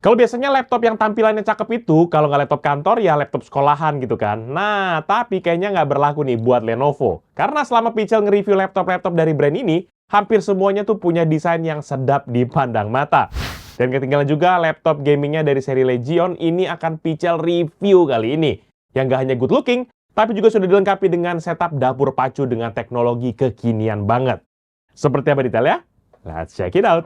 Kalau biasanya laptop yang tampilannya cakep itu, kalau nggak laptop kantor, ya laptop sekolahan gitu kan. Nah, tapi kayaknya nggak berlaku nih buat Lenovo. Karena selama Pichel nge-review laptop-laptop dari brand ini, hampir semuanya tuh punya desain yang sedap dipandang mata. Dan ketinggalan juga laptop gamingnya dari seri Legion, ini akan Pichel review kali ini. Yang nggak hanya good looking, tapi juga sudah dilengkapi dengan setup dapur pacu dengan teknologi kekinian banget. Seperti apa detailnya? Let's check it out!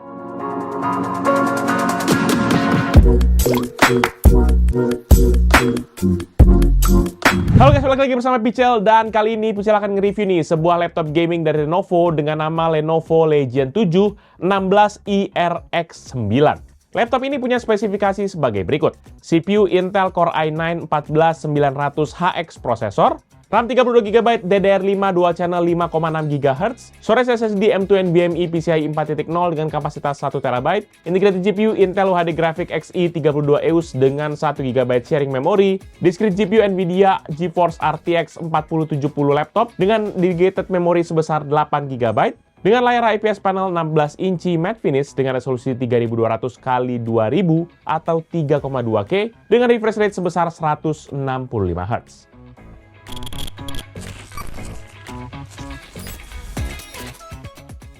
Halo guys, balik lagi bersama Pichel dan kali ini Pichel akan nge-review nih sebuah laptop gaming dari Lenovo dengan nama Lenovo Legion 7 16i-RX9. Laptop ini punya spesifikasi sebagai berikut. CPU Intel Core i9 14900HX prosesor, RAM 32GB DDR5 dual channel 5,6 GHz, storage SSD M2 NVMe PCIe 4.0 dengan kapasitas 1TB, integrated GPU Intel UHD Graphics Xe 32EUS dengan 1GB sharing memory, discrete GPU Nvidia GeForce RTX 4070 laptop dengan dedicated memory sebesar 8GB, dengan layar IPS panel 16 inci matte finish dengan resolusi 3200 x 2000 atau 3,2K dengan refresh rate sebesar 165 Hz.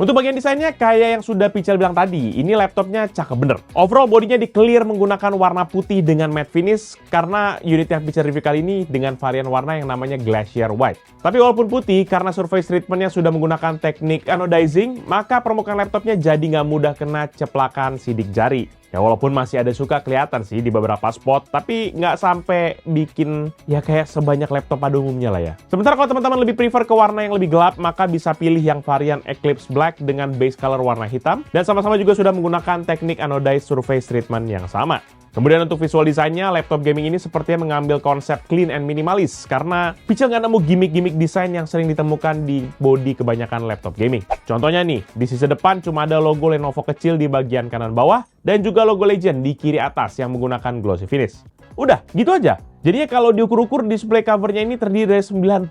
Untuk bagian desainnya, kayak yang sudah Pichel bilang tadi, ini laptopnya cakep bener. Overall, bodinya di-clear menggunakan warna putih dengan matte finish, karena unit yang Pichel review kali ini dengan varian warna yang namanya Glacier White. Tapi walaupun putih, karena surface treatment-nya sudah menggunakan teknik anodizing, maka permukaan laptopnya jadi nggak mudah kena ceplakan sidik jari. Ya walaupun masih ada suka kelihatan sih di beberapa spot, tapi nggak sampai bikin ya kayak sebanyak laptop pada umumnya lah ya. Sementara kalau teman-teman lebih prefer ke warna yang lebih gelap, maka bisa pilih yang varian Eclipse Black dengan base color warna hitam, dan sama-sama juga sudah menggunakan teknik anodized surface treatment yang sama. Kemudian untuk visual desainnya, laptop gaming ini sepertinya mengambil konsep clean and minimalis karena Pichel nggak nemu gimmick-gimmick desain yang sering ditemukan di bodi kebanyakan laptop gaming. Contohnya nih, di sisi depan cuma ada logo Lenovo kecil di bagian kanan bawah dan juga logo Legend di kiri atas yang menggunakan glossy finish. Udah, gitu aja. Jadinya kalau diukur-ukur display covernya ini terdiri dari 90%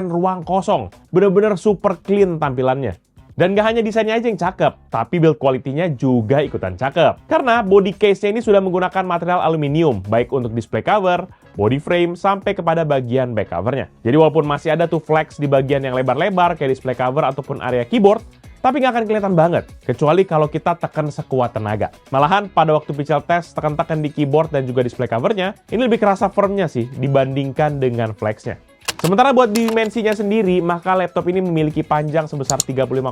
ruang kosong. Bener-bener super clean tampilannya. Dan gak hanya desainnya aja yang cakep, tapi build quality-nya juga ikutan cakep. Karena body case-nya ini sudah menggunakan material aluminium, baik untuk display cover, body frame, sampai kepada bagian back cover-nya. Jadi walaupun masih ada tuh flex di bagian yang lebar-lebar kayak display cover ataupun area keyboard, tapi nggak akan kelihatan banget, kecuali kalau kita tekan sekuat tenaga. Malahan pada waktu Pichel test tekan-tekan di keyboard dan juga display cover-nya, ini lebih kerasa firmnya sih dibandingkan dengan flex-nya. Sementara buat dimensinya sendiri, maka laptop ini memiliki panjang sebesar 35,7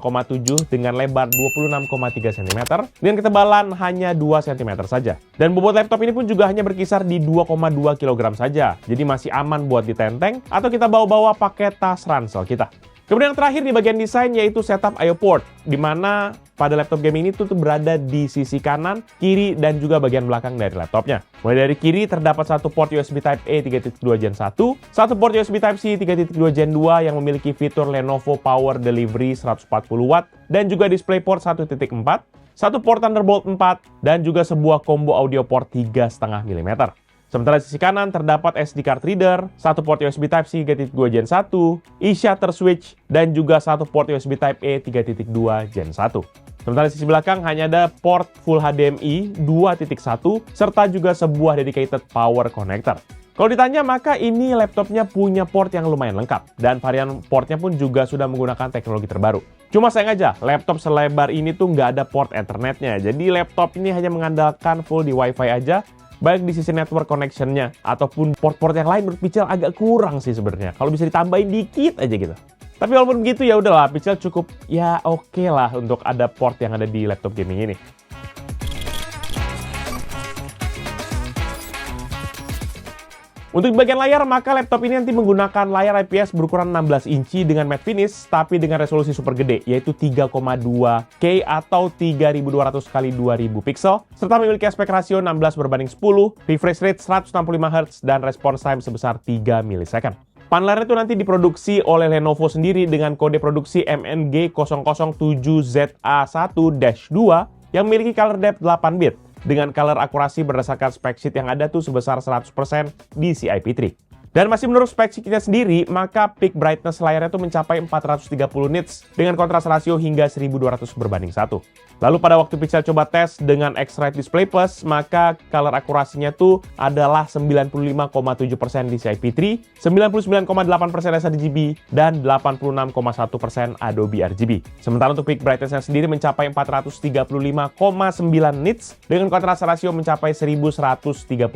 dengan lebar 26,3 cm dengan ketebalan hanya 2 cm saja. Dan bobot laptop ini pun juga hanya berkisar di 2,2 kg saja. Jadi masih aman buat ditenteng atau kita bawa-bawa pakai tas ransel kita. Kemudian yang terakhir di bagian desain yaitu setup I/O port, di mana pada laptop gaming ini tuh berada di sisi kanan, kiri, dan juga bagian belakang dari laptopnya. Mulai dari kiri terdapat satu port USB Type-A 3.2 Gen 1, satu port USB Type-C 3.2 Gen 2 yang memiliki fitur Lenovo Power Delivery 140 Watt, dan juga DisplayPort 1.4, satu port Thunderbolt 4, dan juga sebuah combo audio port 3,5 mm. Sementara di sisi kanan terdapat SD card reader, satu port USB Type-C 3.2 Gen 1, eShutter switch, dan juga satu port USB Type-A 3.2 Gen 1. Sementara di sisi belakang hanya ada port Full HDMI 2.1, serta juga sebuah dedicated power connector. Kalau ditanya, maka ini laptopnya punya port yang lumayan lengkap, dan varian portnya pun juga sudah menggunakan teknologi terbaru. Cuma sayang aja, laptop selebar ini tuh nggak ada port Ethernetnya, jadi laptop ini hanya mengandalkan full di Wi-Fi aja, baik di sisi network connection-nya ataupun port-port yang lain menurut Pichel agak kurang sih sebenarnya. Kalau bisa ditambahin dikit aja gitu. Tapi walaupun begitu ya udahlah, Pichel cukup ya oke lah untuk ada port yang ada di laptop gaming ini. Untuk bagian layar, maka laptop ini nanti menggunakan layar IPS berukuran 16 inci dengan matte finish, tapi dengan resolusi super gede, yaitu 3,2K atau 3200 x 2000 pixel, serta memiliki aspek rasio 16:10, refresh rate 165 Hz, dan response time sebesar 3 millisecond. Panelernya itu nanti diproduksi oleh Lenovo sendiri dengan kode produksi MNG007ZA1-2 yang memiliki color depth 8 bit. Dengan color akurasi berdasarkan spec sheet yang ada tuh sebesar 100% di CIP3. Dan masih menurut speknya sendiri, maka peak brightness layarnya itu mencapai 430 nits dengan kontras rasio hingga 1200 berbanding 1. Lalu pada waktu Pixel coba tes dengan X-Rite Display Plus, maka color akurasinya tuh adalah 95,7% DCI P3, 99,8% sRGB, dan 86,1% Adobe RGB. Sementara untuk peak brightness-nya sendiri mencapai 435,9 nits dengan kontras rasio mencapai 1139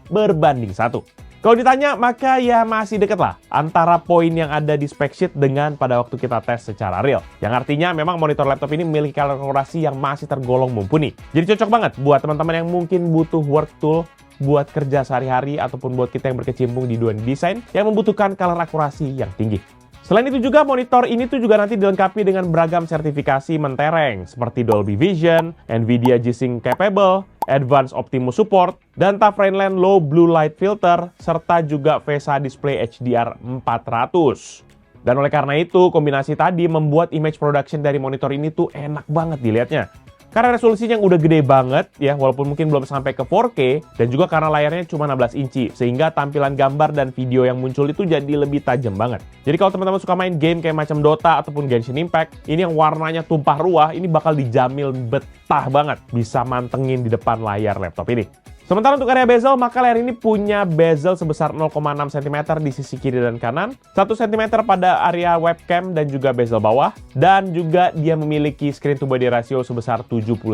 berbanding 1. Kalau ditanya, maka ya masih deket lah antara poin yang ada di spec sheet dengan pada waktu kita tes secara real. Yang artinya memang monitor laptop ini memiliki color akurasi yang masih tergolong mumpuni. Jadi cocok banget buat teman-teman yang mungkin butuh work tool buat kerja sehari-hari ataupun buat kita yang berkecimpung di dunia desain yang membutuhkan color akurasi yang tinggi. Selain itu juga monitor ini tuh juga nanti dilengkapi dengan beragam sertifikasi mentereng seperti Dolby Vision, Nvidia G-Sync Capable, Advanced Optimus Support, dan TUF Rainland Low Blue Light Filter, serta juga VESA Display HDR 400. Dan oleh karena itu, kombinasi tadi membuat image production dari monitor ini tuh enak banget dilihatnya. Karena resolusinya yang udah gede banget ya, walaupun mungkin belum sampai ke 4K, dan juga karena layarnya cuma 16 inci, sehingga tampilan gambar dan video yang muncul itu jadi lebih tajam banget. Jadi kalau teman-teman suka main game kayak macam Dota ataupun Genshin Impact, ini yang warnanya tumpah ruah, ini bakal dijamin betah banget bisa mantengin di depan layar laptop ini. Sementara untuk area bezel, maka layar ini punya bezel sebesar 0,6 cm di sisi kiri dan kanan, 1 cm pada area webcam dan juga bezel bawah, dan juga dia memiliki screen to body ratio sebesar 79%.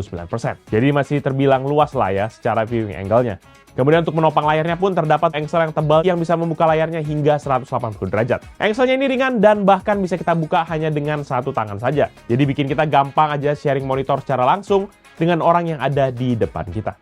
Jadi masih terbilang luas lah ya secara viewing angle-nya. Kemudian untuk menopang layarnya pun terdapat engsel yang tebal yang bisa membuka layarnya hingga 180 derajat. Engselnya ini ringan dan bahkan bisa kita buka hanya dengan satu tangan saja. Jadi bikin kita gampang aja sharing monitor secara langsung dengan orang yang ada di depan kita.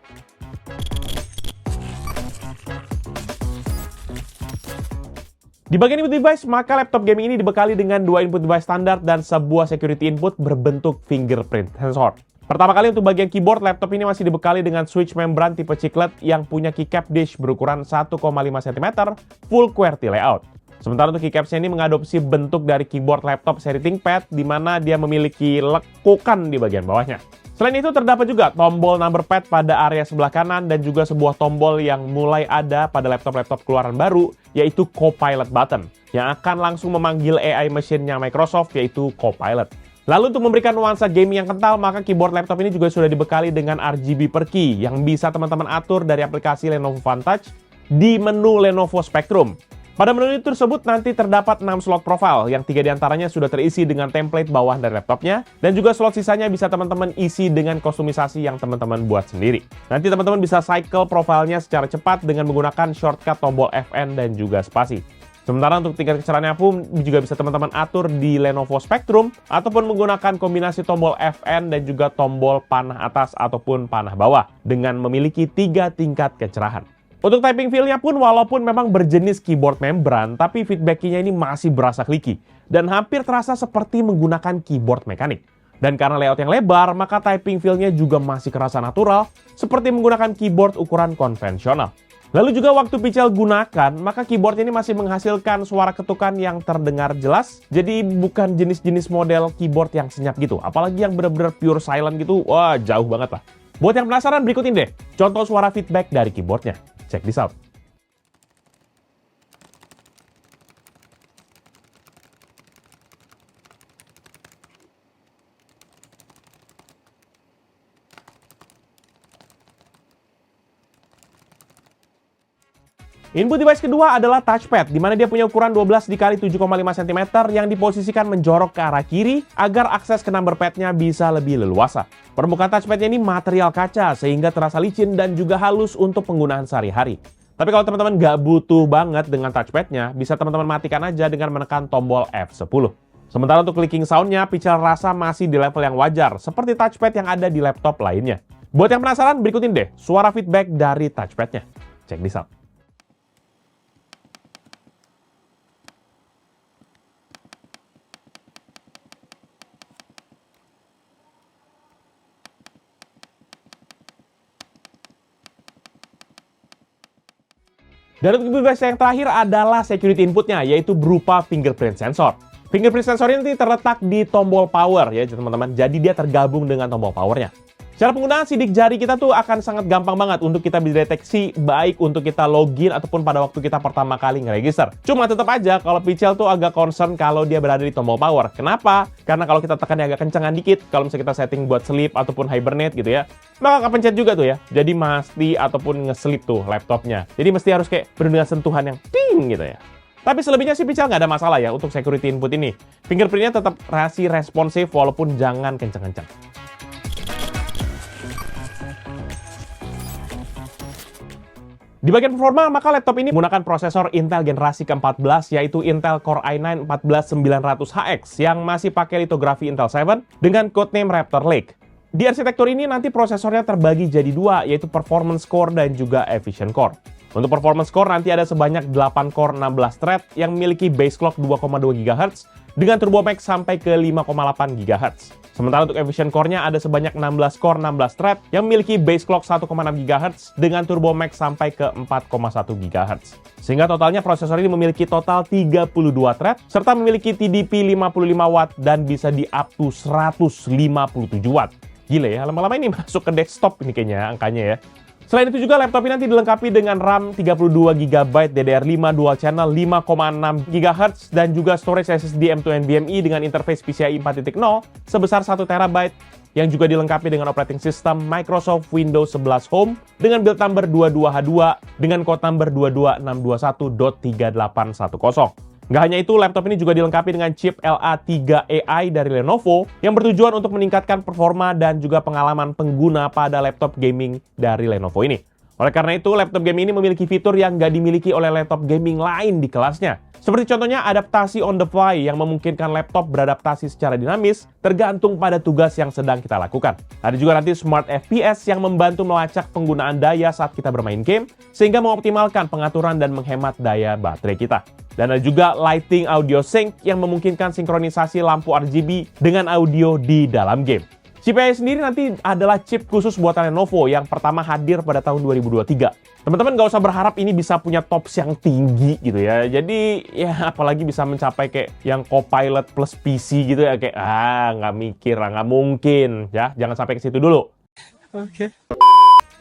Di bagian input device, maka laptop gaming ini dibekali dengan dua input device standar dan sebuah security input berbentuk fingerprint sensor. Pertama kali untuk bagian keyboard, laptop ini masih dibekali dengan switch membran tipe chiclet yang punya keycap dish berukuran 1,5 cm full QWERTY layout. Sementara untuk keycapsnya ini mengadopsi bentuk dari keyboard laptop seri ThinkPad di mana dia memiliki lekukan di bagian bawahnya. Selain itu terdapat juga tombol number pad pada area sebelah kanan dan juga sebuah tombol yang mulai ada pada laptop-laptop keluaran baru yaitu Copilot button yang akan langsung memanggil AI mesinnya Microsoft yaitu Copilot. Lalu untuk memberikan nuansa gaming yang kental, maka keyboard laptop ini juga sudah dibekali dengan RGB per key yang bisa teman-teman atur dari aplikasi Lenovo Vantage di menu Lenovo Spectrum. Pada menu tersebut nanti terdapat 6 slot profile yang 3 diantaranya sudah terisi dengan template bawah dari laptopnya dan juga slot sisanya bisa teman-teman isi dengan kustomisasi yang teman-teman buat sendiri. Nanti teman-teman bisa cycle profilnya secara cepat dengan menggunakan shortcut tombol Fn dan juga spasi. Sementara untuk tingkat kecerahannya pun juga bisa teman-teman atur di Lenovo Spectrum ataupun menggunakan kombinasi tombol Fn dan juga tombol panah atas ataupun panah bawah dengan memiliki 3 tingkat kecerahan. Untuk typing feel-nya pun walaupun memang berjenis keyboard membran, tapi feedback-nya ini masih berasa clicky dan hampir terasa seperti menggunakan keyboard mekanik. Dan karena layout yang lebar, maka typing feel-nya juga masih kerasa natural seperti menggunakan keyboard ukuran konvensional. Lalu juga waktu Pichel gunakan, maka keyboard ini masih menghasilkan suara ketukan yang terdengar jelas. Jadi bukan jenis-jenis model keyboard yang senyap gitu, apalagi yang benar-benar pure silent gitu, wah jauh banget lah. Buat yang penasaran, berikutin deh contoh suara feedback dari keyboardnya. Check this out. Input device kedua adalah touchpad, di mana dia punya ukuran 12 x 7,5 cm yang diposisikan menjorok ke arah kiri agar akses ke number pad-nya bisa lebih leluasa. Permukaan touchpad-nya ini material kaca sehingga terasa licin dan juga halus untuk penggunaan sehari-hari. Tapi kalau teman-teman nggak butuh banget dengan touchpad-nya, bisa teman-teman matikan aja dengan menekan tombol F10. Sementara untuk clicking sound-nya, Pichel rasa masih di level yang wajar, seperti touchpad yang ada di laptop lainnya. Buat yang penasaran, berikutin deh suara feedback dari touchpad-nya. Check this out. Dan untuk device yang terakhir adalah security inputnya, yaitu berupa fingerprint sensor. Fingerprint sensor ini terletak di tombol power ya teman-teman, jadi dia tergabung dengan tombol powernya. Cara penggunaan sidik jari kita tuh akan sangat gampang banget untuk kita bisa deteksi, baik untuk kita login ataupun pada waktu kita pertama kali nge-register. Cuma tetap aja kalau Pichel tuh agak concern kalau dia berada di tombol power. Kenapa? Karena kalau kita tekan agak kencengan dikit, kalau misalnya kita setting buat sleep ataupun hibernate gitu ya, maka kepencet juga tuh ya. Jadi mesti ataupun nge-sleep tuh laptopnya. Jadi mesti harus kayak penuh dengan sentuhan yang ping gitu ya. Tapi selebihnya sih Pichel nggak ada masalah ya untuk security input ini. Fingerprintnya tetap masih responsif walaupun jangan kenceng-kenceng. Di bagian performa, maka laptop ini menggunakan prosesor Intel generasi ke-14, yaitu Intel Core i9 14900HX yang masih pakai litografi Intel 7 dengan codename Raptor Lake. Di arsitektur ini nanti prosesornya terbagi jadi dua, yaitu Performance Core dan juga Efficient Core. Untuk Performance Core nanti ada sebanyak 8 core 16 thread yang memiliki base clock 2,2 GHz dengan turbo max sampai ke 5,8 GHz. Sementara untuk Efficient Core-nya ada sebanyak 16 core 16 thread yang memiliki base clock 1,6 GHz dengan turbo max sampai ke 4,1 GHz. Sehingga totalnya prosesor ini memiliki total 32 thread serta memiliki TDP 55 watt dan bisa di up to 157 watt. Gila ya, lama-lama ini masuk ke desktop ini kayaknya angkanya ya. Selain itu juga laptop ini nanti dilengkapi dengan RAM 32GB DDR5 dual channel 5,6 GHz dan juga storage SSD M2 NVMe dengan interface PCIe 4.0 sebesar 1TB yang juga dilengkapi dengan operating system Microsoft Windows 11 Home dengan build number 22H2 dengan code number 22621.3810. Nggak hanya itu, laptop ini juga dilengkapi dengan chip LA3 AI dari Lenovo yang bertujuan untuk meningkatkan performa dan juga pengalaman pengguna pada laptop gaming dari Lenovo ini. Oleh karena itu, laptop gaming ini memiliki fitur yang nggak dimiliki oleh laptop gaming lain di kelasnya. Seperti contohnya adaptasi on the fly yang memungkinkan laptop beradaptasi secara dinamis tergantung pada tugas yang sedang kita lakukan. Ada juga nanti Smart FPS yang membantu melacak penggunaan daya saat kita bermain game sehingga mengoptimalkan pengaturan dan menghemat daya baterai kita. Dan ada juga Lighting Audio Sync yang memungkinkan sinkronisasi lampu RGB dengan audio di dalam game. Chip AI sendiri nanti adalah chip khusus buatan Lenovo yang pertama hadir pada tahun 2023. Teman-teman nggak usah berharap ini bisa punya tops yang tinggi gitu ya. Jadi ya apalagi bisa mencapai kayak yang Copilot plus PC gitu ya. Kayak nggak mikir lah, nggak mungkin ya. Jangan sampai ke situ dulu. Oke.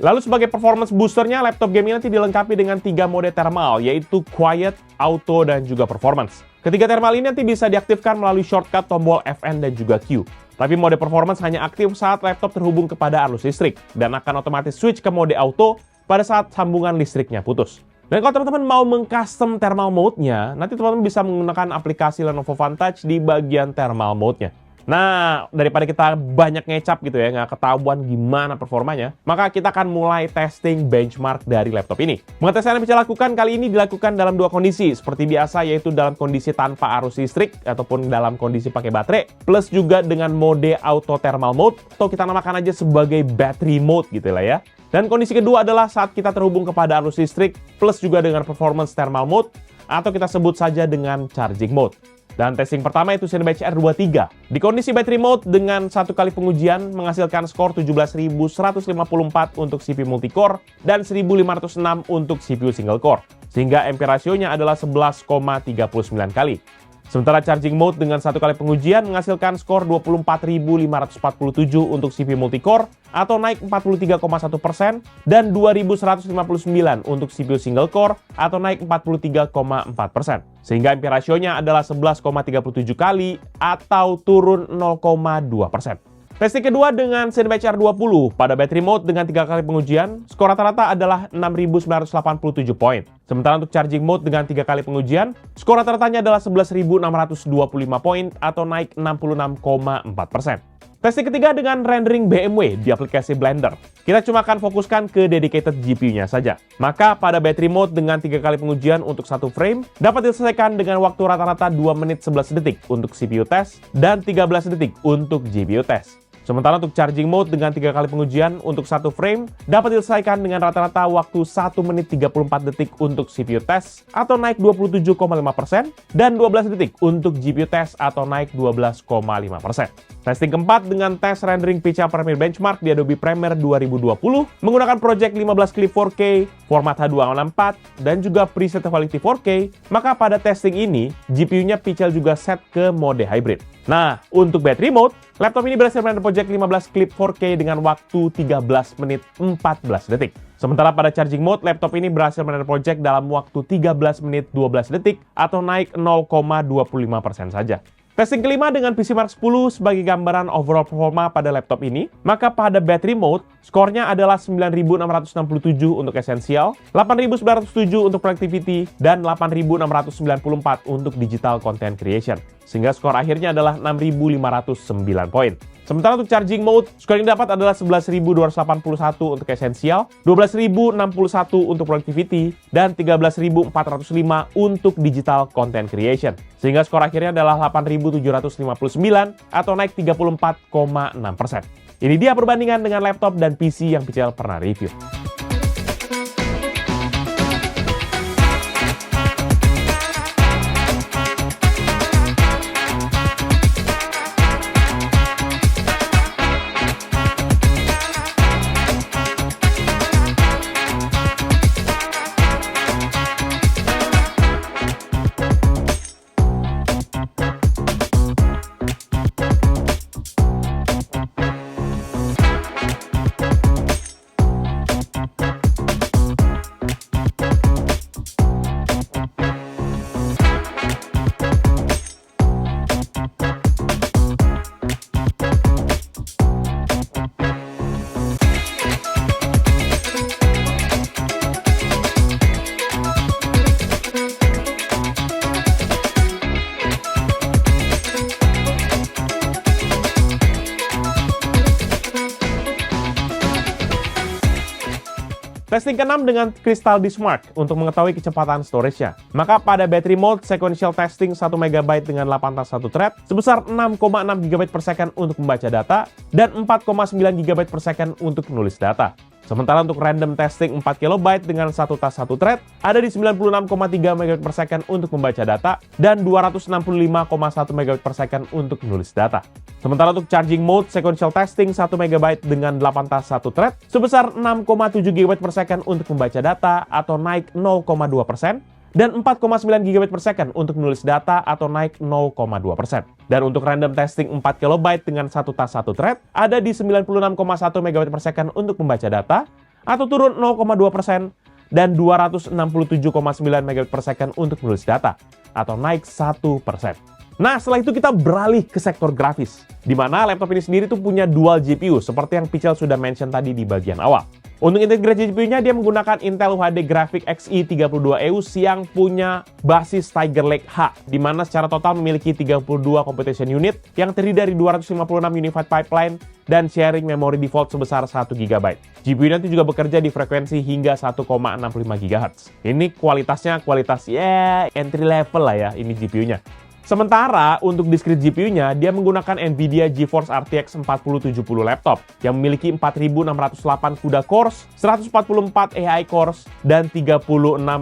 Lalu sebagai performance boosternya, laptop gaming nanti dilengkapi dengan 3 mode thermal, yaitu Quiet, Auto, dan juga Performance. Ketiga thermal ini nanti bisa diaktifkan melalui shortcut tombol Fn dan juga Q. Tapi mode Performance hanya aktif saat laptop terhubung kepada arus listrik, dan akan otomatis switch ke mode Auto pada saat sambungan listriknya putus. Dan kalau teman-teman mau meng-custom thermal mode-nya, nanti teman-teman bisa menggunakan aplikasi Lenovo Vantage di bagian thermal mode-nya. Nah, daripada kita banyak ngecap gitu ya, nggak ketahuan gimana performanya, maka kita akan mulai testing benchmark dari laptop ini. Pengetesan yang bisa lakukan kali ini dilakukan dalam dua kondisi, seperti biasa yaitu dalam kondisi tanpa arus listrik ataupun dalam kondisi pakai baterai, plus juga dengan mode auto thermal mode, atau kita namakan aja sebagai battery mode gitu lah ya. Dan kondisi kedua adalah saat kita terhubung kepada arus listrik, plus juga dengan performance thermal mode, atau kita sebut saja dengan charging mode. Dan testing pertama itu Cinebench R23. Di kondisi battery mode dengan satu kali pengujian menghasilkan skor 17.154 untuk CPU multicore dan 1.506 untuk CPU single core. Sehingga MP rasionya adalah 11,39 kali. Sementara charging mode dengan satu kali pengujian menghasilkan skor 24.547 untuk CPU multicore atau naik 43,1% dan 2.159 untuk CPU single core atau naik 43,4%. Sehingga MP rasionya adalah 11,37 kali atau turun 0,2%. Testing kedua dengan Cinebench R20 pada battery mode dengan 3 kali pengujian, skor rata-rata adalah 6.987 poin. Sementara untuk charging mode dengan 3 kali pengujian, skor rata-ratanya adalah 11.625 poin atau naik 66,4%. Testing ketiga dengan rendering BMW di aplikasi Blender. Kita cuma akan fokuskan ke dedicated GPU-nya saja. Maka pada battery mode dengan 3 kali pengujian untuk satu frame dapat diselesaikan dengan waktu rata-rata 2 menit 11 detik untuk CPU test dan 13 detik untuk GPU test. Sementara untuk charging mode dengan 3 kali pengujian untuk satu frame dapat diselesaikan dengan rata-rata waktu 1 menit 34 detik untuk CPU test atau naik 27,5% dan 12 detik untuk GPU test atau naik 12,5%. Testing keempat dengan tes rendering pixel Premiere Benchmark di Adobe Premiere 2020 menggunakan Project 15 Clip 4K, format H264, dan juga preset quality 4K, maka pada testing ini GPU-nya pixel juga set ke mode hybrid. Nah, untuk battery mode, laptop ini berhasil merender Project 15 Clip 4K dengan waktu 13 menit 14 detik. Sementara pada charging mode, laptop ini berhasil merender Project dalam waktu 13 menit 12 detik atau naik 0,25% saja. Testing kelima dengan PC Mark 10 sebagai gambaran overall performa pada laptop ini, maka pada battery mode, skornya adalah 9667 untuk essential, 8907 untuk productivity, dan 8694 untuk digital content creation. Sehingga skor akhirnya adalah 6509 poin. Sementara untuk charging mode, skor yang dapat adalah 11.281 untuk essential, 12.061 untuk productivity, dan 13.405 untuk digital content creation. Sehingga skor akhirnya adalah 8.759 atau naik 34,6%. Ini dia perbandingan dengan laptop dan PC yang Pichel pernah review. Testing ke-6 dengan Crystal Disk Mark untuk mengetahui kecepatan storage-nya. Maka pada battery mode, sequential testing 1 MB dengan 8 tas 1 thread sebesar 6,6 GB per second untuk membaca data dan 4,9 GB per second untuk menulis data. Sementara untuk random testing 4 KB dengan 1 tas 1 thread ada di 96,3 MB per second untuk membaca data dan 265,1 MB per second untuk menulis data. Sementara untuk charging mode sequential testing 1 MB dengan 8 tas 1 thread sebesar 6,7 GB per second untuk membaca data atau naik 0,2%. Dan 4,9 GB per second untuk menulis data atau naik 0,2%. Dan untuk random testing 4 KB dengan 1 tas 1 thread ada di 96,1 MB per second untuk membaca data atau turun 0,2% dan 267,9 MB per second untuk menulis data atau naik 1%. Nah, setelah itu kita beralih ke sektor grafis, di mana laptop ini sendiri tuh punya dual GPU seperti yang Pichel sudah mention tadi di bagian awal. Untuk integrasi GPU-nya, dia menggunakan Intel UHD Graphics Xe 32EUS yang punya basis Tiger Lake H, di mana secara total memiliki 32 computation unit yang terdiri dari 256 unified pipeline dan sharing memory default sebesar 1 GB. GPU nanti juga bekerja di frekuensi hingga 1,65 GHz. Ini kualitasnya entry level lah ya, ini GPU-nya. Sementara untuk discrete GPU-nya, dia menggunakan NVIDIA GeForce RTX 4070 laptop yang memiliki 4608 CUDA cores, 144 AI cores, dan 36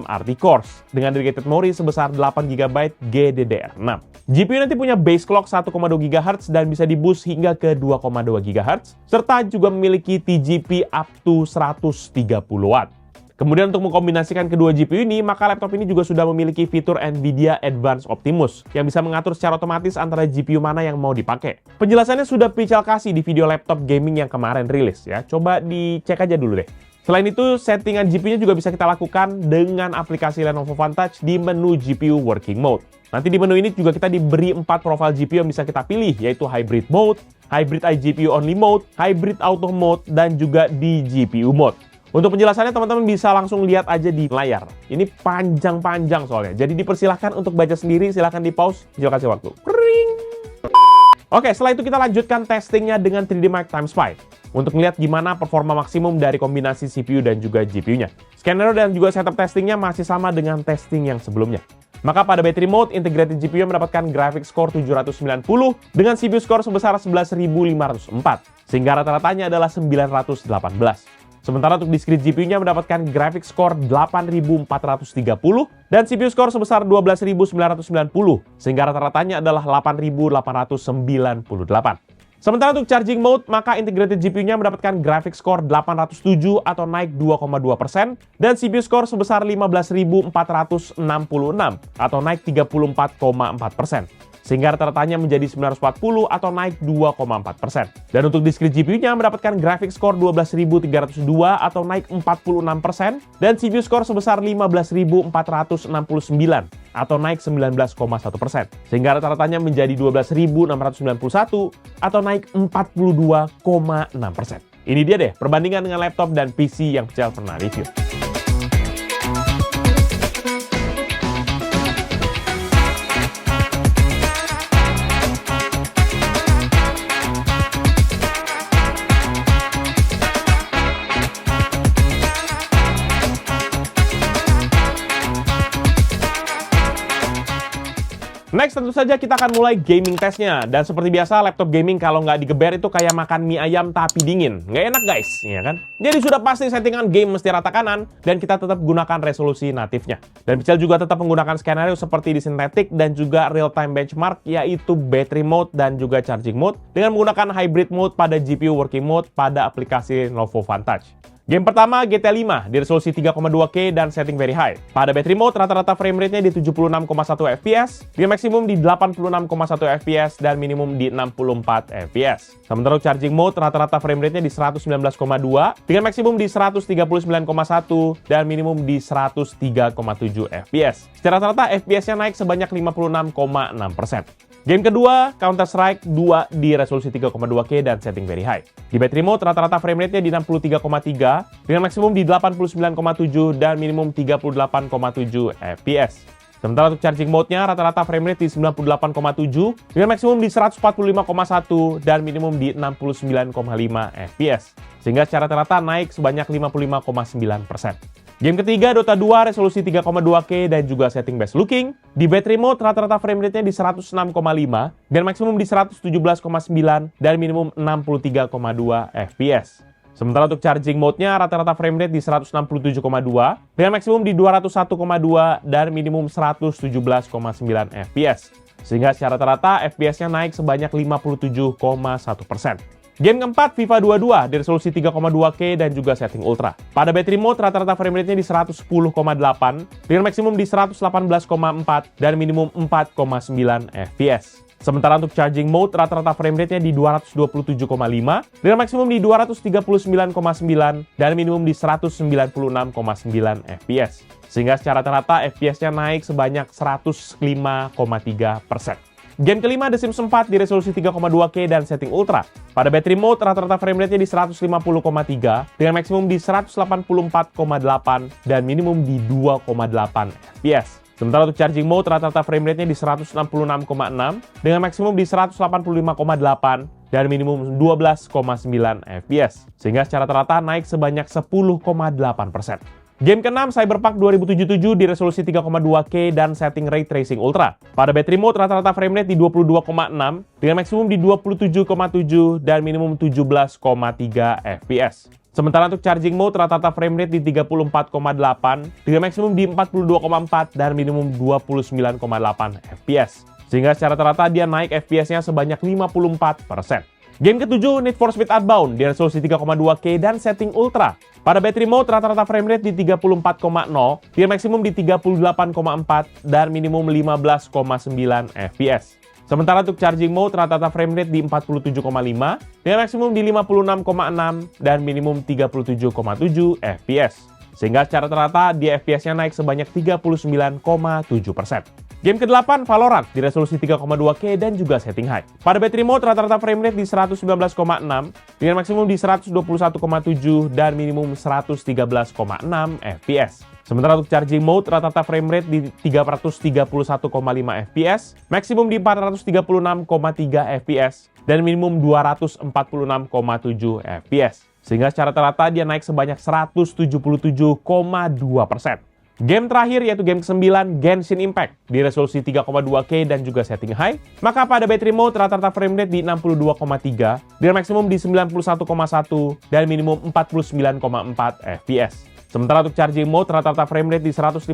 RT cores dengan dedicated memori sebesar 8 GB GDDR6. GPU nanti punya base clock 1,2 GHz dan bisa di-boost hingga ke 2,2 GHz, serta juga memiliki TGP up to 130 Watt. Kemudian untuk mengkombinasikan kedua GPU ini, maka laptop ini juga sudah memiliki fitur NVIDIA Advanced Optimus yang bisa mengatur secara otomatis antara GPU mana yang mau dipakai. Penjelasannya sudah Pichel kasih di video laptop gaming yang kemarin rilis ya. Coba dicek aja dulu deh. Selain itu, settingan GPU-nya juga bisa kita lakukan dengan aplikasi Lenovo Vantage di menu GPU Working Mode. Nanti di menu ini juga kita diberi 4 profil GPU yang bisa kita pilih, yaitu Hybrid Mode, Hybrid iGPU Only Mode, Hybrid Auto Mode, dan juga di GPU Mode. Untuk penjelasannya teman-teman bisa langsung lihat aja di layar. Ini panjang-panjang soalnya. Jadi dipersilahkan untuk baca sendiri, silahkan di pause, Pichel kasih waktu. Oke, setelah itu kita lanjutkan testingnya dengan 3D Mark Times 5 untuk melihat gimana performa maksimum dari kombinasi CPU dan juga GPU-nya. Skenario dan juga setup testingnya masih sama dengan testing yang sebelumnya. Maka pada battery mode, integrated GPU mendapatkan graphics score 790 dengan CPU score sebesar 11.504, sehingga rata-ratanya adalah 918. Sementara untuk discrete GPU-nya mendapatkan graphics score 8430 dan CPU score sebesar 12.990, sehingga rata-ratanya adalah 8.898. Sementara untuk charging mode, maka integrated GPU-nya mendapatkan graphics score 807 atau naik 2,2%, dan CPU score sebesar 15.466 atau naik 34,4%. Sehingga rata-ratanya menjadi 940 atau naik 2,4%. Dan untuk discrete GPU-nya mendapatkan graphics score 12.302 atau naik 46%, dan CPU score sebesar 15.469 atau naik 19,1%. Sehingga rata-ratanya menjadi 12.691 atau naik 42,6%. Ini dia deh perbandingan dengan laptop dan PC yang Pical pernah review. Next, tentu saja kita akan mulai gaming testnya. Dan seperti biasa, laptop gaming kalau nggak digeber itu kayak makan mie ayam tapi dingin. Nggak enak guys, ya kan? Jadi sudah pasti settingan game mesti rata kanan, dan kita tetap gunakan resolusi natifnya. Dan Pical juga tetap menggunakan skenario seperti di Synthetic dan juga real-time benchmark, yaitu battery mode dan juga charging mode, dengan menggunakan hybrid mode pada GPU working mode pada aplikasi Lenovo Vantage. Game pertama GTA 5 di resolusi 3,2K dan setting very high. Pada battery mode rata-rata frame rate-nya di 76,1 fps, dengan maksimum di 86,1 fps dan minimum di 64 fps. Sementara charging mode rata-rata frame rate-nya di 119,2 dengan maksimum di 139,1 dan minimum di 103,7 fps. Secara rata-rata fps-nya naik sebanyak 56,6%. Game kedua, Counter-Strike 2 di resolusi 3,2K dan setting very high. Di battery mode, rata-rata frame rate-nya di 63,3 dengan maksimum di 89,7 dan minimum 38,7 fps. Sementara untuk charging mode-nya, rata-rata frame rate di 98,7 dengan maksimum di 145,1 dan minimum di 69,5 fps. Sehingga secara rata-rata naik sebanyak 55,9%. Game ketiga, Dota 2 resolusi 3,2K dan juga setting best looking. Di battery mode, rata-rata frame rate-nya di 106,5 dan maksimum di 117,9 dan minimum 63,2 fps. Sementara untuk charging mode-nya, rata-rata frame rate di 167,2 dengan maksimum di 201,2 dan minimum 117,9 fps. Sehingga secara rata-rata fps-nya naik sebanyak 57,1%. Game keempat, FIFA 22 di resolusi 3,2K dan juga setting ultra. Pada battery mode, rata-rata frame rate-nya di 110,8 dengan maksimum di 118,4 dan minimum 4,9 fps. Sementara untuk charging mode, rata-rata frame rate-nya di 227,5 dengan maksimum di 239,9 dan minimum di 196,9 fps. Sehingga secara rata-rata fps-nya naik sebanyak 105,3%. Game kelima, The Sims 4 di resolusi 3,2K dan setting ultra. Pada battery mode, rata-rata frame rate-nya di 150,3 dengan maksimum di 184,8 dan minimum di 2,8 fps. Sementara untuk charging mode, rata-rata frame rate-nya di 166,6 dengan maksimum di 185,8 dan minimum 12,9 fps. Sehingga secara rata-rata naik sebanyak 10,8%. Game ke-6, Cyberpunk 2077 di resolusi 3,2K dan setting Ray Tracing Ultra. Pada battery mode, rata-rata frame rate di 22,6 dengan maksimum di 27,7 dan minimum 17,3 fps. Sementara untuk charging mode, rata-rata frame rate di 34,8 dengan maksimum di 42,4 dan minimum 29,8 fps. Sehingga secara rata-rata dia naik fps-nya sebanyak 54%. Game ke-7, Need for Speed Unbound di resolusi 3,2K dan setting ultra. Pada battery mode, rata-rata frame rate di 34,0 dengan maksimum di 38,4 dan minimum 15,9 fps. Sementara untuk charging mode, rata-rata frame rate di 47,5 dengan maksimum di 56,6 dan minimum 37,7 fps. Sehingga secara rata-rata di fps-nya naik sebanyak 39,7%. Game ke-8, Valorant di resolusi 3,2K dan juga setting high. Pada battery mode, rata-rata frame rate di 119,6 dengan maksimum di 121,7 dan minimum 113,6 fps. Sementara untuk charging mode, rata-rata frame rate di 331,5 fps, maksimum di 436,3 fps, dan minimum 246,7 fps. Sehingga secara rata-rata dia naik sebanyak 177,2%. Game terakhir yaitu game ke-9, Genshin Impact di resolusi 3,2K dan juga setting high. Maka pada battery mode, rata-rata frame rate di 62,3 dengan maksimum di 91,1 dan minimum 49,4 fps. Sementara untuk charging mode rata-rata frame rate di 115,4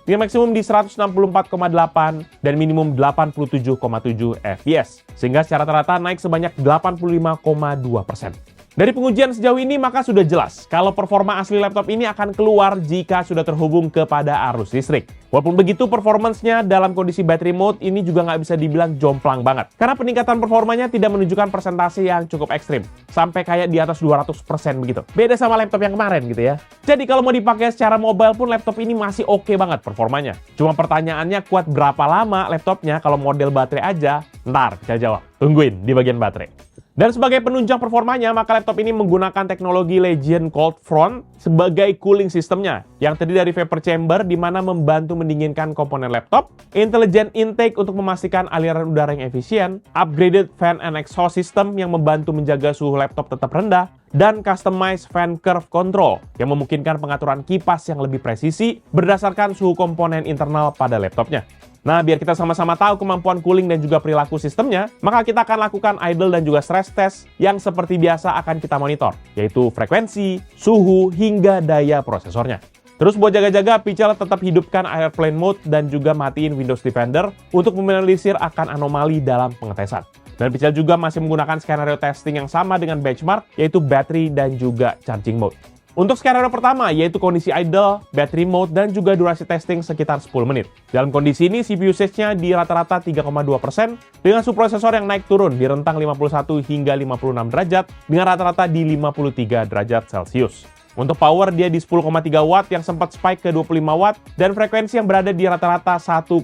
dengan maksimum di 164,8 dan minimum 87,7 fps, sehingga secara rata-rata naik sebanyak 85,2%. Dari pengujian sejauh ini maka sudah jelas kalau performa asli laptop ini akan keluar jika sudah terhubung kepada arus listrik. Walaupun begitu, performance-nya dalam kondisi battery mode ini juga nggak bisa dibilang jomplang banget. Karena peningkatan performanya tidak menunjukkan persentase yang cukup ekstrim, sampai kayak di atas 200% begitu. Beda sama laptop yang kemarin gitu ya. Jadi kalau mau dipakai secara mobile pun laptop ini masih oke banget performanya. Cuma pertanyaannya kuat berapa lama laptopnya kalau model baterai aja? Ntar kita jawab. Tungguin di bagian baterai. Dan sebagai penunjang performanya, maka laptop ini menggunakan teknologi Legion Cold Front sebagai cooling sistemnya, yang terdiri dari vapor chamber di mana membantu mendinginkan komponen laptop, intelligent intake untuk memastikan aliran udara yang efisien, upgraded fan and exhaust system yang membantu menjaga suhu laptop tetap rendah, dan customized fan curve control yang memungkinkan pengaturan kipas yang lebih presisi berdasarkan suhu komponen internal pada laptopnya. Nah, biar kita sama-sama tahu kemampuan cooling dan juga perilaku sistemnya, maka kita akan lakukan idle dan juga stress test yang seperti biasa akan kita monitor, yaitu frekuensi, suhu, hingga daya prosesornya. Terus buat jaga-jaga, Pichel tetap hidupkan airplane mode dan juga matiin Windows Defender untuk meminimalisir akan anomali dalam pengetesan. Dan Pichel juga masih menggunakan skenario testing yang sama dengan benchmark, yaitu battery dan juga charging mode. Untuk skenario pertama, yaitu kondisi idle, battery mode, dan juga durasi testing sekitar 10 menit. Dalam kondisi ini, CPU usage-nya di rata-rata 3,2% dengan suhu prosesor yang naik turun di rentang 51 hingga 56 derajat dengan rata-rata di 53 derajat Celcius. Untuk power, dia di 10,3 watt yang sempat spike ke 25 watt dan frekuensi yang berada di rata-rata 1,5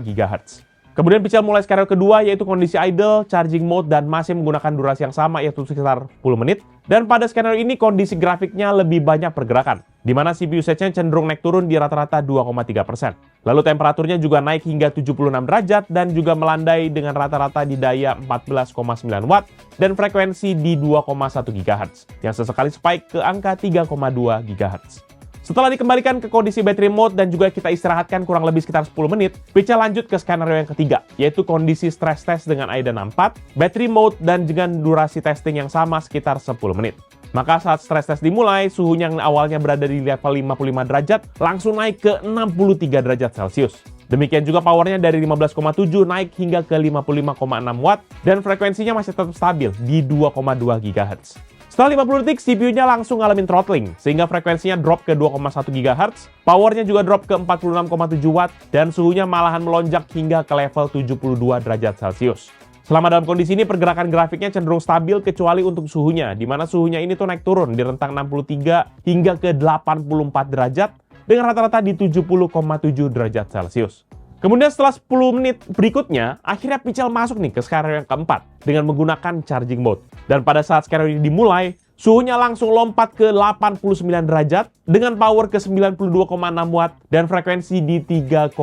GHz. Kemudian Pichel mulai skenario kedua, yaitu kondisi idle, charging mode, dan masih menggunakan durasi yang sama, yaitu sekitar 10 menit. Dan pada skenario ini kondisi grafiknya lebih banyak pergerakan, di mana CPU usage-nya cenderung naik turun di rata-rata 2,3%. Lalu temperaturnya juga naik hingga 76 derajat dan juga melandai dengan rata-rata di daya 14,9 watt dan frekuensi di 2,1 GHz, yang sesekali spike ke angka 3,2 GHz. Setelah dikembalikan ke kondisi battery mode dan juga kita istirahatkan kurang lebih sekitar 10 menit, Pichel lanjut ke skenario yang ketiga, yaitu kondisi stress test dengan AIDA 64, battery mode, dan dengan durasi testing yang sama sekitar 10 menit. Maka saat stress test dimulai, suhunya yang awalnya berada di level 55 derajat langsung naik ke 63 derajat Celcius. Demikian juga powernya dari 15,7 naik hingga ke 55,6 watt dan frekuensinya masih tetap stabil di 2,2 GHz. Setelah 50 detik, CPU-nya langsung ngalamin throttling, sehingga frekuensinya drop ke 2,1 GHz, powernya juga drop ke 46,7 watt, dan suhunya malahan melonjak hingga ke level 72 derajat Celcius. Selama dalam kondisi ini, pergerakan grafiknya cenderung stabil kecuali untuk suhunya, di mana suhunya ini tuh naik turun di rentang 63 hingga ke 84 derajat, dengan rata-rata di 70,7 derajat Celcius. Kemudian setelah 10 menit berikutnya, akhirnya Pichel masuk nih ke skenario yang keempat dengan menggunakan charging mode. Dan pada saat skenario ini dimulai, suhunya langsung lompat ke 89 derajat dengan power ke 92,6 watt dan frekuensi di 3,1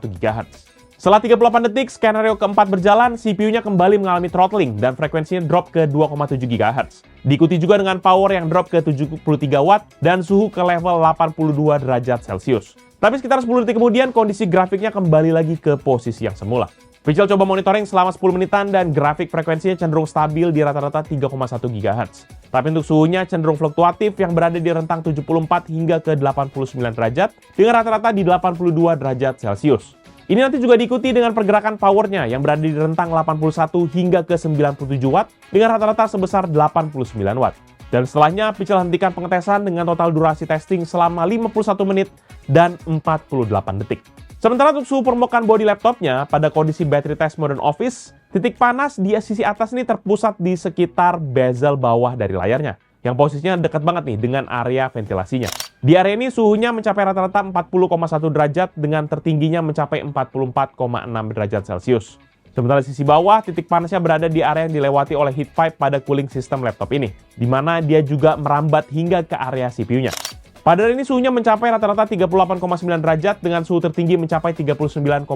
GHz. Setelah 38 detik, skenario keempat berjalan, CPU-nya kembali mengalami throttling dan frekuensinya drop ke 2,7 GHz. Diikuti juga dengan power yang drop ke 73 watt dan suhu ke level 82 derajat Celcius. Tapi sekitar 10 detik kemudian, kondisi grafiknya kembali lagi ke posisi yang semula. Pichel coba monitoring selama 10 menitan dan grafik frekuensinya cenderung stabil di rata-rata 3,1 GHz. Tapi untuk suhunya cenderung fluktuatif yang berada di rentang 74 hingga ke 89 derajat dengan rata-rata di 82 derajat Celcius. Ini nanti juga diikuti dengan pergerakan powernya yang berada di rentang 81 hingga ke 97 watt dengan rata-rata sebesar 89 watt. Dan setelahnya, Pichel hentikan pengetesan dengan total durasi testing selama 51 menit dan 48 detik. Sementara untuk suhu permukaan bodi laptopnya, pada kondisi battery test mode office, titik panas di sisi atas ini terpusat di sekitar bezel bawah dari layarnya, yang posisinya dekat banget nih dengan area ventilasinya. Di area ini suhunya mencapai rata-rata 40,1 derajat dengan tertingginya mencapai 44,6 derajat Celcius. Sementara di sisi bawah, titik panasnya berada di area yang dilewati oleh heat pipe pada cooling system laptop ini, di mana dia juga merambat hingga ke area CPU-nya. Pada hari ini suhunya mencapai rata-rata 38,9 derajat dengan suhu tertinggi mencapai 39,5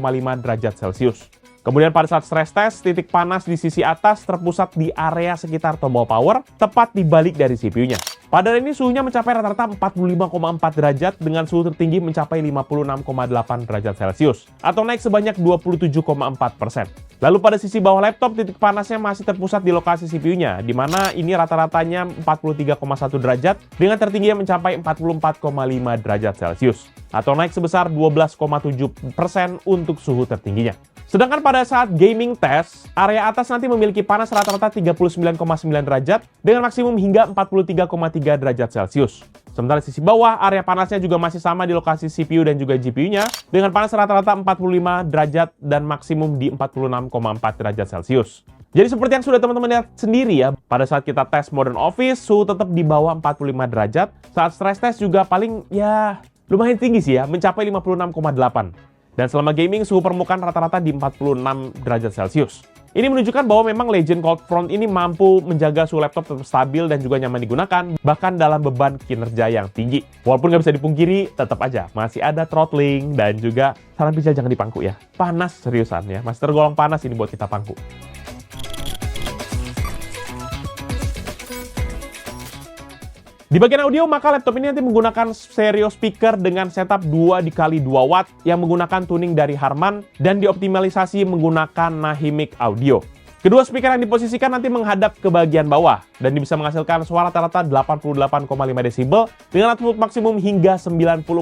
derajat Celcius. Kemudian pada saat stress test, titik panas di sisi atas terpusat di area sekitar tombol power, tepat di balik dari CPU-nya. Pada ini suhunya mencapai rata-rata 45,4 derajat dengan suhu tertinggi mencapai 56,8 derajat Celcius atau naik sebanyak 27,4%. Lalu pada sisi bawah laptop, titik panasnya masih terpusat di lokasi CPU-nya, di mana ini rata-ratanya 43,1 derajat dengan tertinggi yang mencapai 44,5 derajat Celcius atau naik sebesar 12,7% untuk suhu tertingginya. Sedangkan pada saat gaming test, area atas nanti memiliki panas rata-rata 39,9 derajat dengan maksimum hingga 43,3 derajat Celcius. Sementara sisi bawah, area panasnya juga masih sama di lokasi CPU dan juga GPU-nya dengan panas rata-rata 45 derajat dan maksimum di 46,4 derajat Celcius. Jadi seperti yang sudah teman-teman lihat sendiri ya, pada saat kita tes Modern Office, suhu tetap di bawah 45 derajat. Saat stress test juga paling ya lumayan tinggi sih ya, mencapai 56,8. Dan selama gaming, suhu permukaan rata-rata di 46 derajat Celcius. Ini menunjukkan bahwa memang Legion Cold Front ini mampu menjaga suhu laptop tetap stabil dan juga nyaman digunakan, bahkan dalam beban kinerja yang tinggi. Walaupun nggak bisa dipungkiri, tetap aja masih ada throttling dan juga saran Pical jangan dipangku ya. Panas seriusan ya, masih tergolong panas ini buat kita pangku. Di bagian audio, maka laptop ini nanti menggunakan stereo speaker dengan setup 2x2 watt yang menggunakan tuning dari Harman dan dioptimalisasi menggunakan Nahimic Audio. Kedua speaker yang diposisikan nanti menghadap ke bagian bawah dan bisa menghasilkan suara rata-rata 88,5 desibel dengan output maksimum hingga 94,4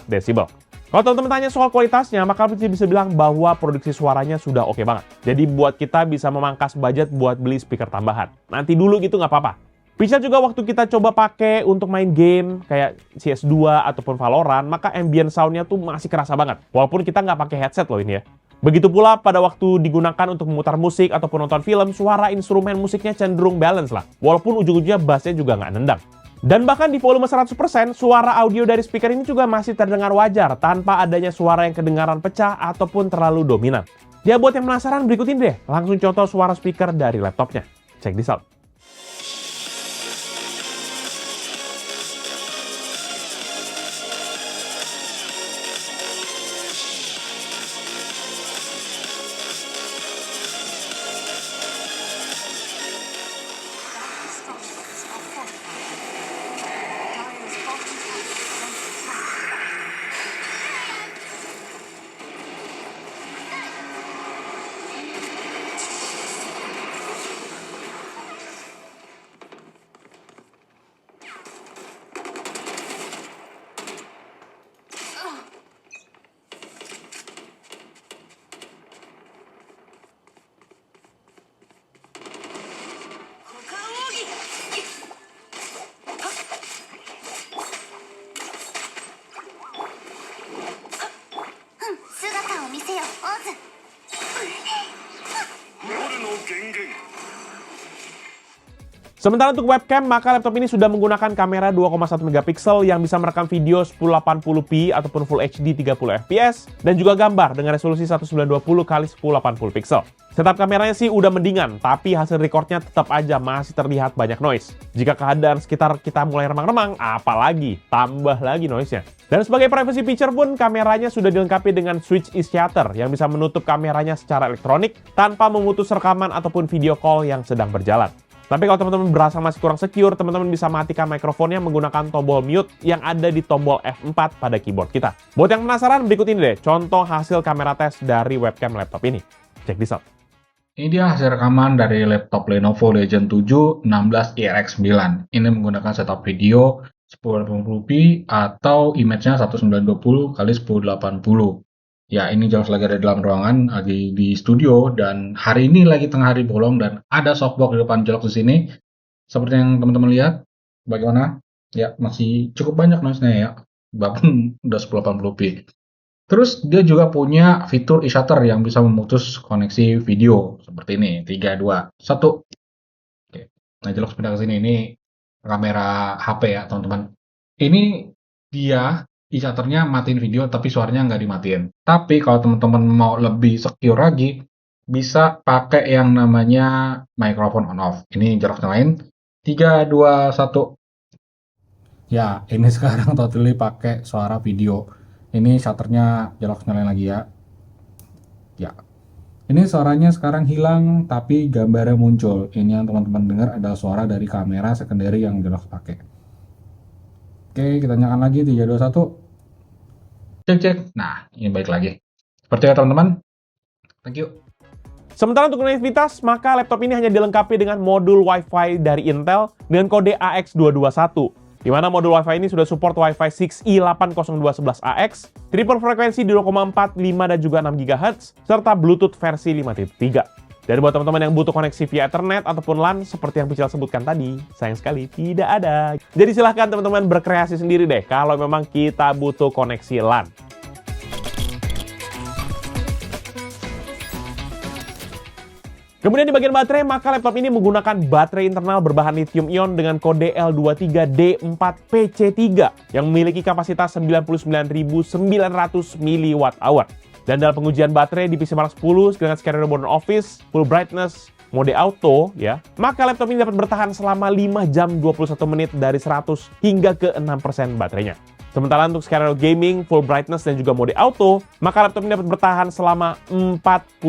desibel. Kalau teman-teman tanya soal kualitasnya, maka bisa bilang bahwa produksi suaranya sudah oke banget. Jadi buat kita bisa memangkas budget buat beli speaker tambahan. Nanti dulu gitu nggak apa-apa. Bisa juga waktu kita coba pakai untuk main game kayak CS2 ataupun Valorant, maka ambient sound-nya tuh masih kerasa banget. Walaupun kita nggak pakai headset loh ini ya. Begitu pula pada waktu digunakan untuk memutar musik ataupun nonton film, suara instrumen musiknya cenderung balance lah. Walaupun ujung-ujungnya bassnya juga nggak nendang. Dan bahkan di volume 100%, suara audio dari speaker ini juga masih terdengar wajar tanpa adanya suara yang kedengaran pecah ataupun terlalu dominan. Ya buat yang penasaran berikut ini deh, langsung contoh suara speaker dari laptopnya. Check this out. Sementara untuk webcam, maka laptop ini sudah menggunakan kamera 2,1 megapiksel yang bisa merekam video 1080p ataupun Full HD 30 fps dan juga gambar dengan resolusi 1920 x 1080 pixel. Setup kameranya sih udah mendingan, tapi hasil recordnya tetap aja masih terlihat banyak noise. Jika keadaan sekitar kita mulai remang-remang, apalagi tambah lagi noise-nya. Dan sebagai privacy feature pun, kameranya sudah dilengkapi dengan switch e-shutter yang bisa menutup kameranya secara elektronik tanpa memutus rekaman ataupun video call yang sedang berjalan. Tapi kalau teman-teman berasa masih kurang secure, teman-teman bisa matikan mikrofonnya menggunakan tombol mute yang ada di tombol F4 pada keyboard kita. Buat yang penasaran, berikut ini deh contoh hasil kamera tes dari webcam laptop ini. Check this out. Ini dia hasil rekaman dari laptop Lenovo Legion 7 16i-RX9. Ini menggunakan setup video 1080p atau image-nya 1920 x 1080. Ya, ini jelas lagi ada di dalam ruangan, lagi di studio, dan hari ini lagi tengah hari bolong, dan ada softbox di depan Jelox di sini. Seperti yang teman-teman lihat, bagaimana? Ya, masih cukup banyak noise-nya ya, bahkan udah 1080p. Terus dia juga punya fitur e-shutter yang bisa memutus koneksi video, seperti ini, 3, 2, 1. Oke. Nah, Jelox pindah ke sini, ini kamera HP ya, teman-teman. Ini dia e-shutternya matiin video tapi suaranya nggak dimatiin. Tapi kalau teman-teman mau lebih secure lagi, bisa pakai yang namanya microphone on off. Ini Jelox nyalain. 3, 2, 1. Ya, ini sekarang totally pakai suara video. Ini shutternya Jelox nyalain lagi ya. Ya. Ini suaranya sekarang hilang, tapi gambarnya muncul. Ini yang teman-teman dengar adalah suara dari kamera secondary yang Gerox pakai. Oke, kita nyalakan lagi 3, 2, 1. Cek, cek. Nah, ini baik lagi. Seperti ya teman-teman. Thank you. Sementara untuk konektivitas, maka laptop ini hanya dilengkapi dengan modul Wi-Fi dari Intel dengan kode AX221. Di mana modul Wi-Fi ini sudah support Wi-Fi 6E 802.11ax, triple frekuensi di 2,4, 5, dan juga 6 GHz, serta Bluetooth versi 5.3. Dan buat teman-teman yang butuh koneksi via Ethernet ataupun LAN, seperti yang Pichel sebutkan tadi, sayang sekali tidak ada. Jadi silahkan teman-teman berkreasi sendiri deh kalau memang kita butuh koneksi LAN. Kemudian di bagian baterai, maka laptop ini menggunakan baterai internal berbahan lithium ion dengan kode L23D4PC3 yang memiliki kapasitas 99.900 mWh. Dan dalam pengujian baterai di PC Mark 10 dengan skenario Modern Office, full brightness, mode auto, ya, maka laptop ini dapat bertahan selama 5 jam 21 menit dari 100 hingga ke 6% baterainya. Sementara untuk skenario gaming, full brightness, dan juga mode auto, maka laptop ini dapat bertahan selama 49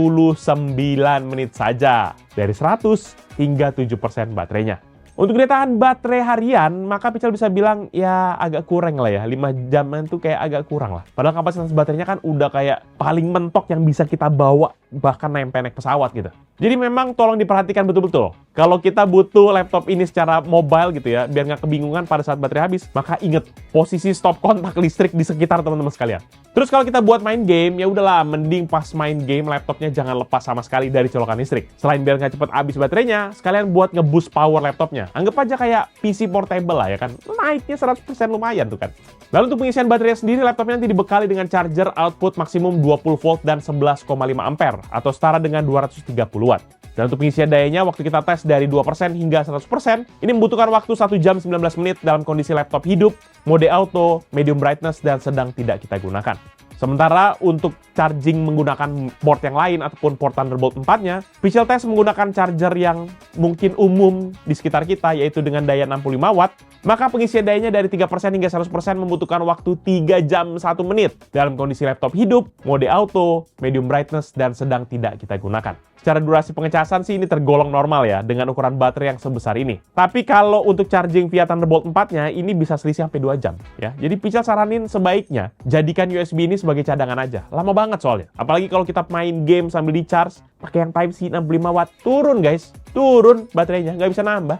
menit saja, dari 100 hingga 7% baterainya. Untuk daya tahan baterai harian, maka Pichel bisa bilang ya agak kurang lah ya, 5 jaman tuh kayak agak kurang lah. Padahal kapasitas baterainya kan udah kayak paling mentok yang bisa kita bawa, bahkan naik pesawat gitu. Jadi memang tolong diperhatikan betul-betul. Kalau kita butuh laptop ini secara mobile gitu ya, biar nggak kebingungan pada saat baterai habis, maka inget posisi stop kontak listrik di sekitar teman-teman sekalian. Terus kalau kita buat main game, ya udahlah, mending pas main game laptopnya jangan lepas sama sekali dari colokan listrik. Selain biar nggak cepet habis baterainya, sekalian buat nge-boost power laptopnya. Anggap aja kayak PC portable lah ya kan, naiknya 100% lumayan tuh kan. Lalu untuk pengisian baterai sendiri, laptopnya nanti dibekali dengan charger output maksimum 20 volt dan 11,5 ampere atau setara dengan 230 watt. Dan untuk pengisian dayanya, waktu kita tes dari 2% hingga 100%, ini membutuhkan waktu 1 jam 19 menit dalam kondisi laptop hidup, mode auto, medium brightness, dan sedang tidak kita gunakan. Sementara untuk charging menggunakan port yang lain ataupun port Thunderbolt 4-nya, Pichel Test menggunakan charger yang mungkin umum di sekitar kita, yaitu dengan daya 65 watt, maka pengisian dayanya dari 3% hingga 100% membutuhkan waktu 3 jam 1 menit dalam kondisi laptop hidup, mode auto, medium brightness, dan sedang tidak kita gunakan. Secara durasi pengecasan sih ini tergolong normal ya, dengan ukuran baterai yang sebesar ini. Tapi kalau untuk charging via Thunderbolt 4-nya, ini bisa selisih sampai 2 jam. Ya. Jadi Pichel saranin sebaiknya jadikan USB ini sebagai cadangan aja. Lama banget soalnya. Apalagi kalau kita main game sambil di-charge, pakai yang Type-C 65 watt. Turun guys, turun baterainya, nggak bisa nambah.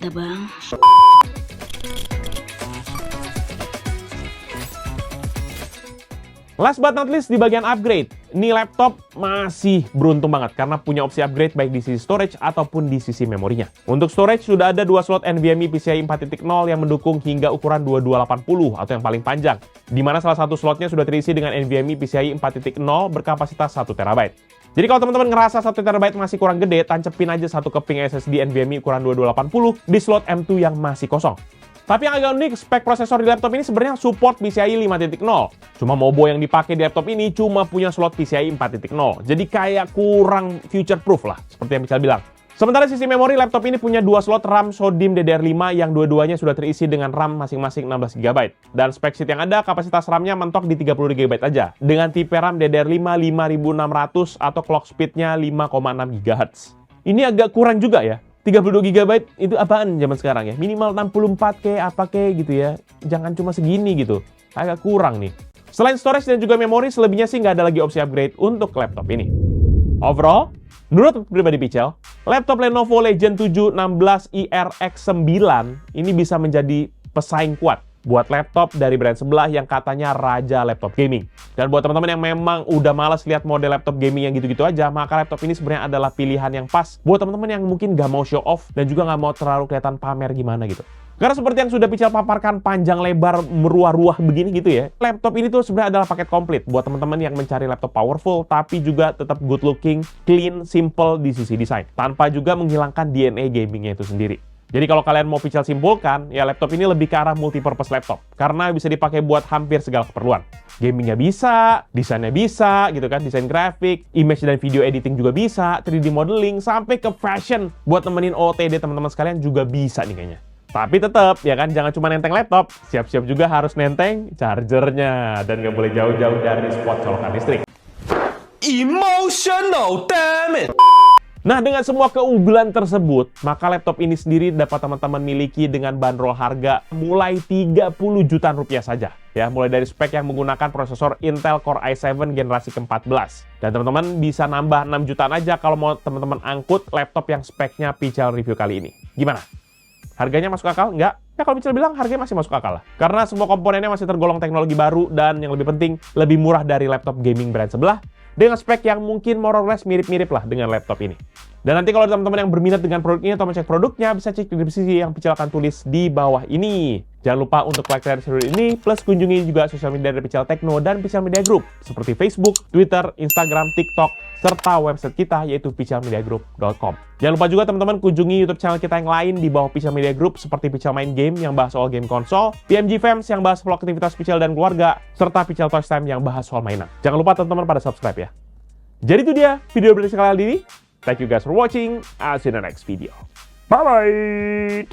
Bang. Last but not least, di bagian upgrade. Ini laptop masih beruntung banget karena punya opsi upgrade baik di sisi storage ataupun di sisi memorinya. Untuk storage sudah ada 2 slot NVMe PCIe 4.0 yang mendukung hingga ukuran 2280 atau yang paling panjang, di mana salah satu slotnya sudah terisi dengan NVMe PCIe 4.0 berkapasitas 1 TB. Jadi kalau teman-teman ngerasa 1 TB masih kurang gede, tancepin aja satu keping SSD NVMe ukuran 2280 di slot M2 yang masih kosong. Tapi yang agak unik, spek prosesor di laptop ini sebenarnya support PCIe 5.0. Cuma Mobo yang dipakai di laptop ini cuma punya slot PCIe 4.0. Jadi kayak kurang future proof lah, seperti yang Pichel bilang. Sementara sisi memori, laptop ini punya 2 slot RAM SODIMM DDR5 yang dua-duanya sudah terisi dengan RAM masing-masing 16 GB. Dan spek sheet yang ada, kapasitas RAM-nya mentok di 30 GB aja. Dengan tipe RAM DDR5 5600 atau clock speed-nya 5,6 GHz. Ini agak kurang juga ya. 32 GB itu apaan zaman sekarang ya? Minimal 64 ke apa ke gitu ya. Jangan cuma segini gitu. Agak kurang nih. Selain storage dan juga memori, selebihnya sih nggak ada lagi opsi upgrade untuk laptop ini. Overall, menurut pribadi Pichel, laptop Lenovo Legion 7 16 IRX9 ini bisa menjadi pesaing kuat buat laptop dari brand sebelah yang katanya raja laptop gaming. Dan buat teman-teman yang memang udah malas lihat model laptop gaming yang gitu-gitu aja, maka laptop ini sebenarnya adalah pilihan yang pas buat teman-teman yang mungkin gak mau show off dan juga gak mau terlalu kelihatan pamer gimana gitu. Karena seperti yang sudah Pichel paparkan panjang lebar meruah-ruah begini gitu ya, laptop ini tuh sebenarnya adalah paket komplit buat teman-teman yang mencari laptop powerful tapi juga tetap good looking, clean, simple di sisi desain, tanpa juga menghilangkan DNA gamingnya itu sendiri. Jadi kalau kalian mau Pichel simpulkan, ya laptop ini lebih ke arah multi-purpose laptop. Karena bisa dipakai buat hampir segala keperluan. Gamingnya bisa, desainnya bisa, gitu kan, desain grafik, image dan video editing juga bisa, 3D modeling, sampai ke fashion buat nemenin OOTD teman-teman sekalian juga bisa nih kayaknya. Tapi tetap, ya kan, jangan cuma nenteng laptop, siap-siap juga harus nenteng chargernya. Dan nggak boleh jauh-jauh dari spot colokan listrik. emotional, damn it. Nah, dengan semua keunggulan tersebut, maka laptop ini sendiri dapat teman-teman miliki dengan bandrol harga mulai 30 jutaan rupiah saja. Ya, mulai dari spek yang menggunakan prosesor Intel Core i7 generasi ke-14. Dan teman-teman bisa nambah 6 jutaan aja kalau mau teman-teman angkut laptop yang speknya Pical review kali ini. Gimana? Harganya masuk akal? Enggak? Ya kalau Pical bilang harganya masih masuk akal lah. Karena semua komponennya masih tergolong teknologi baru dan yang lebih penting, lebih murah dari laptop gaming brand sebelah dengan spek yang mungkin more or less mirip-mirip lah dengan laptop ini. Dan nanti kalau teman-teman yang berminat dengan produk ini atau mau cek produknya, bisa cek di deskripsi yang Pical akan tulis di bawah ini. Jangan lupa untuk like dan share ini, plus kunjungi juga sosial media dari Pical Tekno dan Pical Media Group, seperti Facebook, Twitter, Instagram, TikTok, serta website kita yaitu picalmediagroup.com. Jangan lupa juga teman-teman kunjungi YouTube channel kita yang lain di bawah Pical Media Group, seperti Pical Main Game yang bahas soal game konsol, PMG Fams yang bahas vlog aktivitas Pical dan keluarga, serta Pical Toys Time yang bahas soal mainan. Jangan lupa teman-teman pada subscribe ya. Jadi itu dia video berita kali ini. Thank you guys for watching. I'll see you in the next video. Bye-bye.